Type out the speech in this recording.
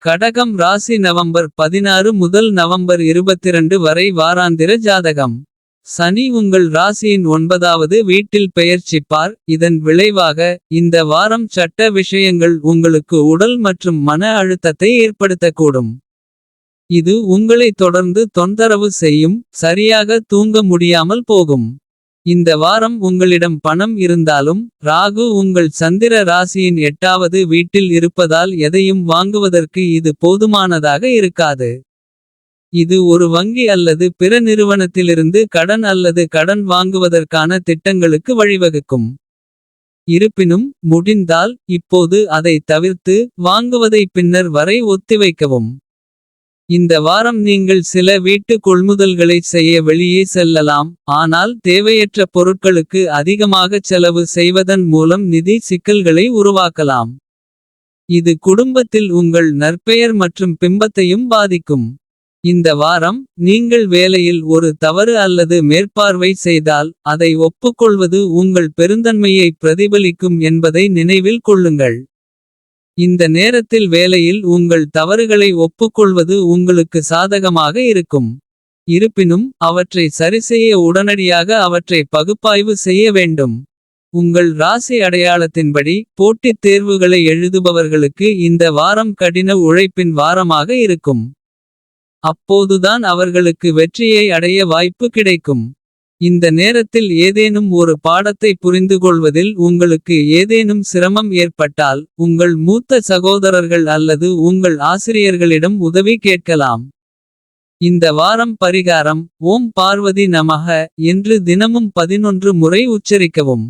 கடகம் ராசி நவம்பர் 16 முதல் நவம்பர் 22 வரை வாராந்திர ஜாதகம். சனி உங்கள் ராசியின் 9வது வீட்டில் பெயர்ச்சிப்பார். இதன் விளைவாக இந்த வாரம் சட்ட விஷயங்கள் உங்களுக்கு உடல் மற்றும் மன அழுத்தத்தை ஏற்படுத்தக்கூடும். இது உங்களை தொடர்ந்து தொந்தரவு செய்யும். சரியாக தூங்க முடியாமல் போகும். இந்த வாரம் உங்களிடம் பணம் இருந்தாலும். ராகு உங்கள் சந்திர ராசியின் 8வது வீட்டில் இருப்பதால் எதையும் வாங்குவதற்கு இது போதுமானதாக இருக்காது. இது ஒரு வங்கி அல்லது பிற நிறுவனத்திலிருந்து கடன் அல்லது கடன் வாங்குவதற்கான திட்டங்களுக்கு வழிவகுக்கும். இருப்பினும் முடிந்தால் இப்போது அதை தவிர்த்து வாங்குவதை பின்னர் வரை ஒத்திவைக்கவும். இந்த வாரம் நீங்கள் சில வீட்டு கொள்முதல்களை செய்ய வெளியே செல்லலாம். ஆனால் தேவையற்ற பொருட்களுக்கு அதிகமாக செலவு செய்வதன் மூலம் நிதி சிக்கல்களை உருவாக்கலாம். இது குடும்பத்தில் உங்கள் நற்பெயர் மற்றும் பிம்பத்தையும் பாதிக்கும். இந்த வாரம் நீங்கள் வேலையில் ஒரு தவறு அல்லது மேற்பார்வை செய்தால். அதை ஒப்புக்கொள்வது உங்கள் பெருந்தன்மையை பிரதிபலிக்கும் என்பதை நினைவில் கொள்ளுங்கள். இந்த நேரத்தில் வேலையில் உங்கள் தவறுகளை ஒப்புக்கொள்வது உங்களுக்கு சாதகமாக இருக்கும். இருப்பினும் அவற்றை சரிசெய்ய உடனடியாக அவற்றை பகுப்பாய்வு செய்ய வேண்டும். உங்கள் ராசி அடையாளத்தின்படி போட்டித் தேர்வுகளை எழுதுபவர்களுக்கு இந்த வாரம் கடின உழைப்பின் வாரமாக இருக்கும். அப்போதுதான் அவர்களுக்கு வெற்றியை அடைய வாய்ப்பு கிடைக்கும். இந்த நேரத்தில் ஏதேனும் ஒரு பாடத்தை புரிந்துகொள்வதில் உங்களுக்கு ஏதேனும் சிரமம் ஏற்பட்டால். உங்கள் மூத்த சகோதரர்கள் அல்லது உங்கள் ஆசிரியர்களிடம் உதவி கேட்கலாம். இந்த வாரம் பரிகாரம் ஓம் பார்வதி நமக என்று தினமும் 11 முறை உச்சரிக்கவும்.